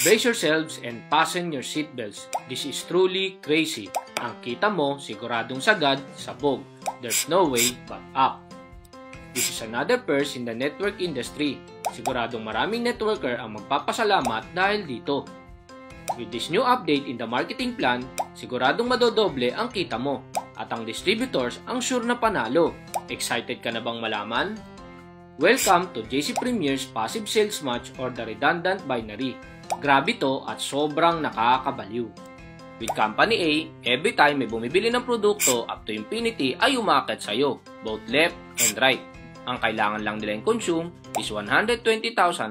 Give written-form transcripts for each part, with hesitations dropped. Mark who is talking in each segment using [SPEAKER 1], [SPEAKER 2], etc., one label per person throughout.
[SPEAKER 1] Brace yourselves and fasten your seatbelts. This is truly crazy. Ang kita mo, siguradong sagad, sabog. There's no way but up. This is another first in the network industry. Siguradong maraming networker ang magpapasalamat dahil dito. With this new update in the marketing plan, siguradong madodoble ang kita mo. At ang distributors ang sure na panalo. Excited ka na bang malaman? Welcome to JC Premier's Passive Sales Match or the Redundant Binary. Grabe to at sobrang nakakabaliw. With Company A, every time may bumibili ng produkto up to infinity ay umaakit sa'yo, both left and right. Ang kailangan lang nila consume is 120,000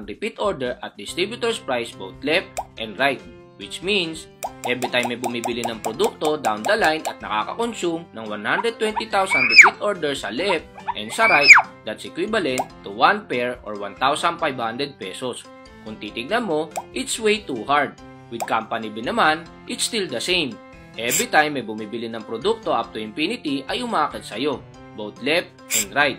[SPEAKER 1] repeat order at distributor's price both left and right. Which means, every time may bumibili ng produkto down the line at nakaka-consume ng 120,000 repeat order sa left and sa right, that's equivalent to 1 pair or 1,500 pesos. Kung titignan mo, it's way too hard. With Company B naman, it's still the same. Every time may bumibili ng produkto up to infinity ay umaakit sa'yo, both left and right.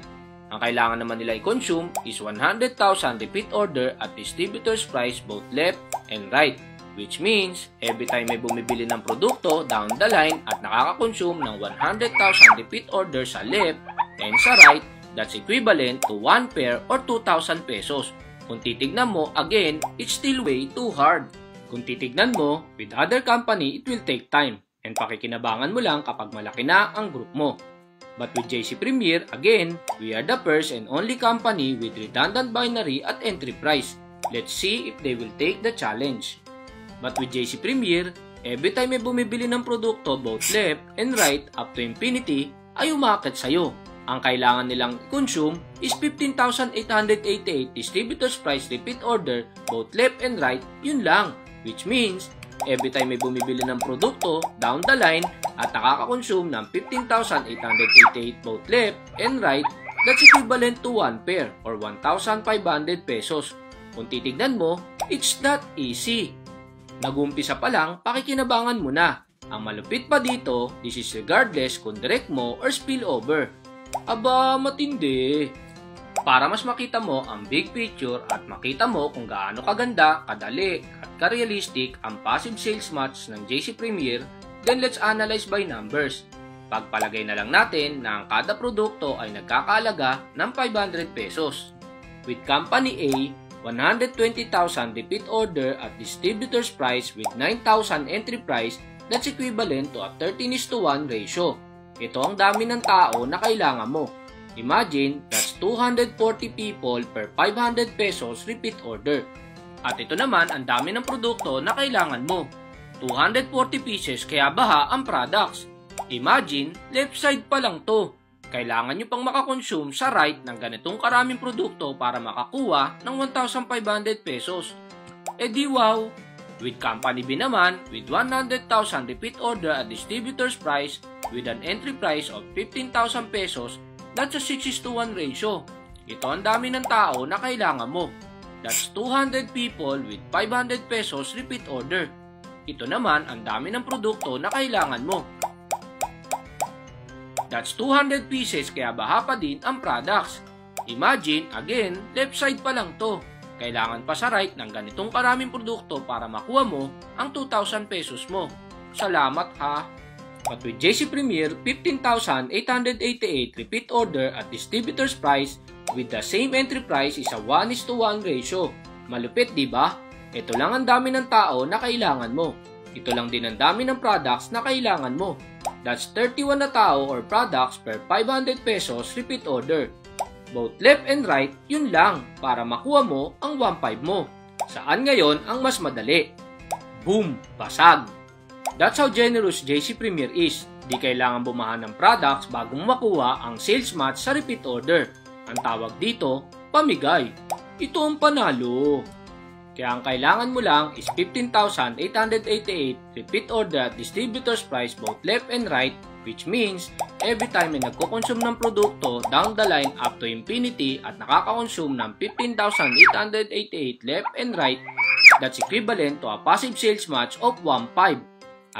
[SPEAKER 1] Ang kailangan naman nila i-consume is 100,000 repeat order at distributor's price both left and right. Which means, every time may bumibili ng produkto down the line at nakaka-consume ng 100,000 repeat order sa left and sa right, that's equivalent to 1 pair or 2,000 pesos. Kung titignan mo, again, it's still way too hard. Kung titignan mo, with other company, it will take time. And pakikinabangan mo lang kapag malaki na ang group mo. But with JC Premier, again, we are the first and only company with redundant binary at entry price. Let's see if they will take the challenge. But with JC Premier, every time may bumibili ng produkto both left and right up to infinity, ay umakit sa'yo. Ang kailangan nilang consume is 15,888 distributor's price repeat order both left and right, yun lang. Which means, every time may bumibili ng produkto down the line at nakaka-consume ng 15,888 both left and right, that's equivalent to 1 pair or 1,500 pesos. Kung titignan mo, it's that easy. Nag-umpisa pa lang, pakikinabangan mo na. Ang malupit pa dito, this is regardless kung direct mo or spillover. Aba, matindi. Para mas makita mo ang big picture at makita mo kung gaano kaganda, kadali at ka-realistic ang passive sales match ng JC Premier, then let's analyze by numbers. Pagpalagay na lang natin na ang kada produkto ay nagkakaalaga ng 500 pesos. With Company A, 120,000 repeat order at distributor's price with 9,000 entry price, that's equivalent to a 13:1 ratio. Ito ang dami ng tao na kailangan mo. Imagine, that's 240 people per 500 pesos repeat order. At ito naman ang dami ng produkto na kailangan mo. 240 pieces kaya baha ang products. Imagine, left side pa lang to. Kailangan nyo pang makakonsume sa right ng ganitong karaming produkto para makakuha ng 1,500 pesos. E di wow! With Company B naman, with 100,000 repeat order at distributor's price with an entry price of 15,000 pesos, that's a 6:1 ratio. Ito ang dami ng tao na kailangan mo. That's 200 people with 500 pesos repeat order. Ito naman ang dami ng produkto na kailangan mo. That's 200 pieces kaya baha pa din ang products. Imagine, again, left side pa lang to. Kailangan pa sa right ng ganitong karaming produkto para makuha mo ang 2,000 pesos mo. Salamat ha! But with JC Premier, 15,888 repeat order at distributor's price with the same entry price is a 1:1 ratio. Malupit, di ba? Ito lang ang dami ng tao na kailangan mo. Ito lang din ang dami ng products na kailangan mo. That's 31 na tao or products per 500 pesos repeat order. Both left and right, yun lang para makuha mo ang 1.5 mo. Saan ngayon ang mas madali? Boom! Basag! That's how generous JC Premier is. Di kailangan bumahan ng products bago makuha ang sales match sa repeat order. Ang tawag dito, pamigay. Ito ang panalo. Kaya ang kailangan mo lang is 15,888 repeat order at distributor's price both left and right, which means every time may nagko-consume ng produkto down the line up to infinity at nakaka-consume ng 15,888 left and right, that's equivalent to a passive sales match of 1.5.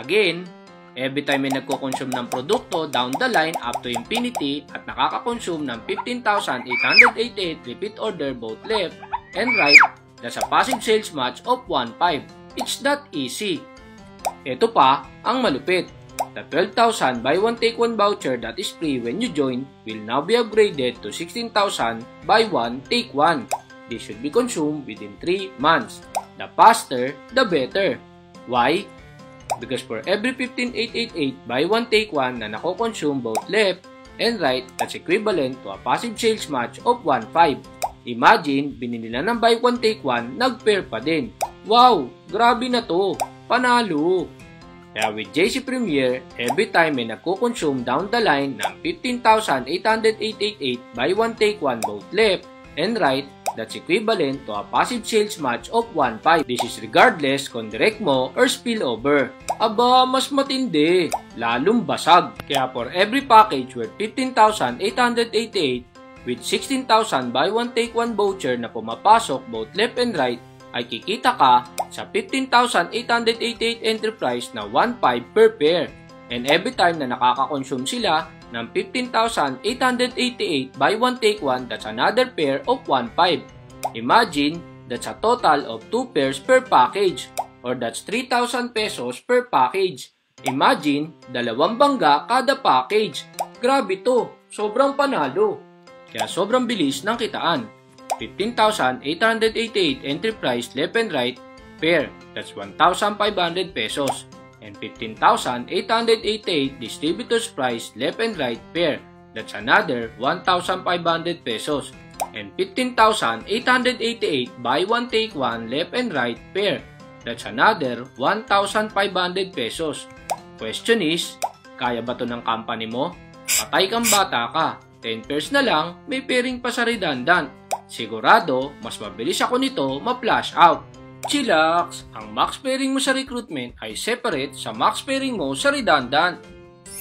[SPEAKER 1] Again, every time may nagko-consume ng produkto down the line up to infinity at nakaka-consume ng 15,888 repeat order both left and right, that's a passive sales match of 1.5. It's that easy. Ito pa ang malupit. The 12,000 buy one take one voucher that is free when you join will now be upgraded to 16,000 buy one take one. This should be consumed within 3 months. The faster, the better. Why? Because for every 15,888 buy one take one na nako-consume both left and right, that's equivalent to a passive sales match of 1.5. Imagine, binili nila ng buy one take one, nag-pair pa din. Wow! Grabe na to! Panalo! Kaya with JC Premier, every time may nagko-consume down the line ng 15,888 buy one take one both left and right, that's equivalent to a passive sales match of 1.5. This is regardless kung direct mo or spillover. Aba, mas matindi, lalong basag. Kaya for every package worth 15,888 with 16,000 buy one take one voucher na pumapasok both left and right, ay kikita ka sa 15,888 enterprise na 1.5 per pair. And every time na nakaka-consume sila ng 15,888 buy one take one, that's another pair of 1.5. Imagine, that's a total of 2 pairs per package, or that's 3,000 pesos per package. Imagine, 2 bangga kada package. Grabe to, sobrang panalo. Kaya sobrang bilis ng kitaan. 15,888 enterprise left and right pair, that's 1,500 pesos. And 15,888 distributors price left and right pair, that's another 1,500 pesos. And 15,888 buy one take one left and right pair, that's another 1,500 pesos. Question is, kaya ba to ng company mo? Patay kang bata ka, 10 pairs na lang, may pairing pa sa redundant. Sigurado, mas mabilis ako nito ma-flash out. Chillax! Ang max pairing mo sa recruitment ay separate sa max pairing mo sa redundant.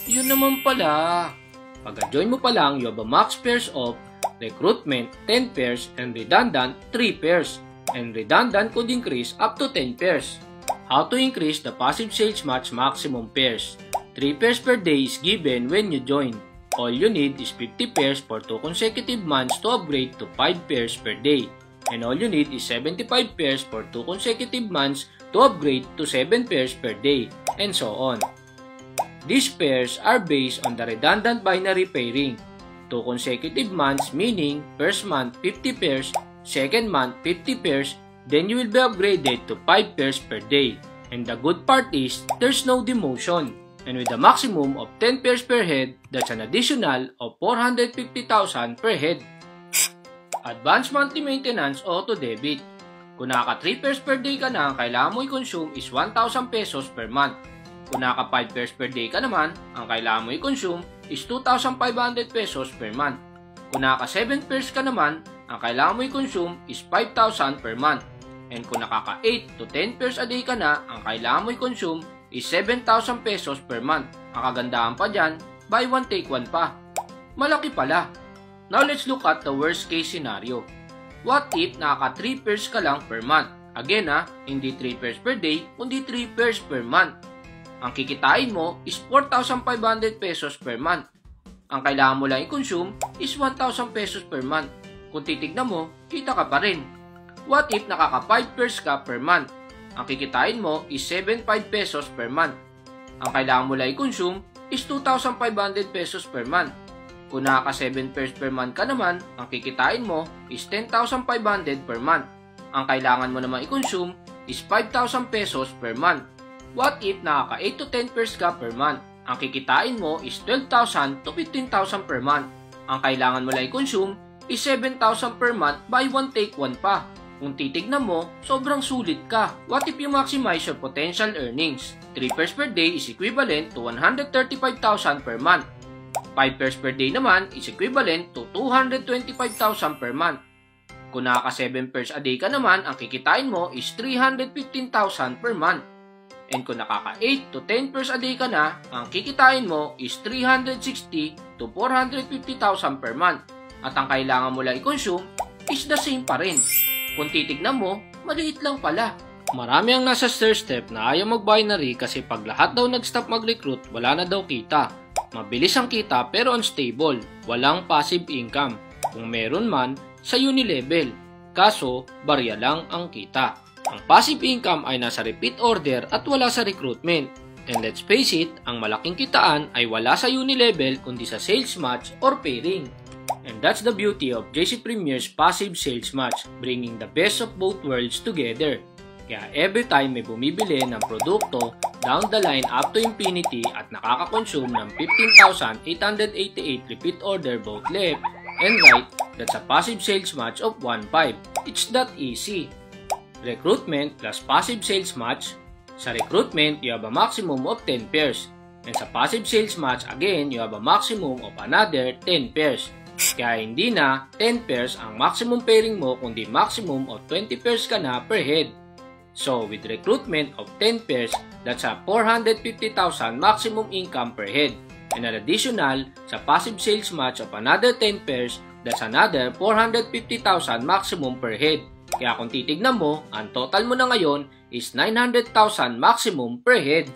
[SPEAKER 1] Yun naman pala. Pag-join mo pa lang, you have a max pairs of recruitment 10 pairs and redundant 3 pairs. And redundant could increase up to 10 pairs. How to increase the passive sales match maximum pairs? 3 pairs per day is given when you join. All you need is 50 pairs for 2 consecutive months to upgrade to 5 pairs per day. And all you need is 75 pairs for 2 consecutive months to upgrade to 7 pairs per day, and so on. These pairs are based on the redundant binary pairing. 2 consecutive months meaning first month 50 pairs, second month 50 pairs, then you will be upgraded to 5 pairs per day. And the good part is, there's no demotion. And with a maximum of 10 pairs per head, that's an additional of 450,000 per head. Advanced monthly maintenance auto debit. Kung naka 3 pairs per day ka na, ang kailangan mo i-consume is 1,000 pesos per month. Kung naka 5 pairs per day ka naman, ang kailangan mo i-consume is 2,500 pesos per month. Kung naka 7 pairs ka naman, ang kailangan mo i-consume is 5,000 per month. And kung nakaka 8 to 10 pairs a day ka na, ang kailangan mo i-consume is 7,000 pesos per month. Ang kagandahan pa dyan, buy one take one pa. Malaki pala. Now let's look at the worst case scenario. What if nakaka 3 pairs ka lang per month? Again hindi 3 pairs per day, kundi 3 pairs per month. Ang kikitain mo is 4,500 pesos per month. Ang kailangan mo lang i-consume is 1,000 pesos per month. Kung titignan mo, kita ka pa rin. What if nakaka 5 pairs ka per month? Ang kikitain mo is 7,500 pesos per month. Ang kailangan mo lang i-consume is 2,500 pesos per month. Kung nakaka 7 pairs per month ka naman, ang kikitain mo is 10,500 per month. Ang kailangan mo naman i-consume is 5,000 pesos per month. What if nakaka 8 to 10 pairs ka per month? Ang kikitain mo is 12,000 to 15,000 per month. Ang kailangan mo lang i-consume is 7,000 per month buy one take one pa. Kung titignan mo, sobrang sulit ka. What if you maximize your potential earnings? 3 pairs per day is equivalent to 135,000 per month. 5 pairs per day naman is equivalent to 225,000 per month. Kung nakaka 7 pairs a day ka naman, ang kikitain mo is 315,000 per month. And kung nakaka 8 to 10 pairs a day ka na, ang kikitain mo is 360 to 450,000 per month. At ang kailangan mo lang i-consume is the same pa rin. Kung titignan mo, maliit lang pala. Marami ang nasa third step na ayaw mag-binary kasi pag lahat daw nag-stop mag-recruit, wala na daw kita. Mabilis ang kita pero unstable, walang passive income. Kung meron man, sa uni-level. Kaso, barya lang ang kita. Ang Ang passive income ay nasa repeat order at wala sa recruitment. And let's face it, ang malaking kitaan ay wala sa uni-level kundi sa sales match or pairing. And that's the beauty of JC Premier's passive sales match, bringing the best of both worlds together. Kaya every time may bumibili ng produkto, down the line up to infinity at nakaka-consume ng 15,888 repeat order both left and right, that's a passive sales match of 1.5. It's that easy. Recruitment plus passive sales match. Sa recruitment, you have a maximum of 10 pairs. And sa passive sales match, again, you have a maximum of another 10 pairs. Kaya hindi na 10 pairs ang maximum pairing mo, kundi maximum of 20 pairs ka na per head. So, with recruitment of 10 pairs, that's a 450,000 maximum income per head. And an additional, sa passive sales match of another 10 pairs, that's another 450,000 maximum per head. Kaya kung titignan mo, ang total mo na ngayon is 900,000 maximum per head.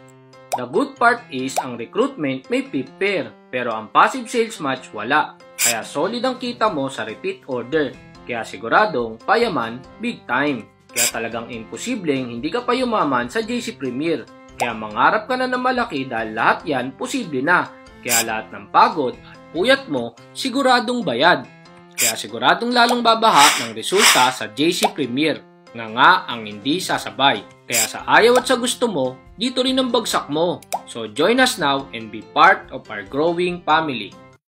[SPEAKER 1] The good part is ang recruitment may flip pair, pero ang passive sales match wala. Kaya solid ang kita mo sa repeat order. Kaya siguradong payaman big time. Kaya talagang imposibleng hindi ka pa yumaman sa JC Premier. Kaya mangarap ka na ng malaki dahil lahat yan posible na. Kaya lahat ng pagod at puyat mo siguradong bayad. Kaya siguradong lalong babaha ng resulta sa JC Premier. Nga ang hindi sasabay. Kaya sa ayaw at sa gusto mo, dito rin ang bagsak mo. So join us now and be part of our growing family.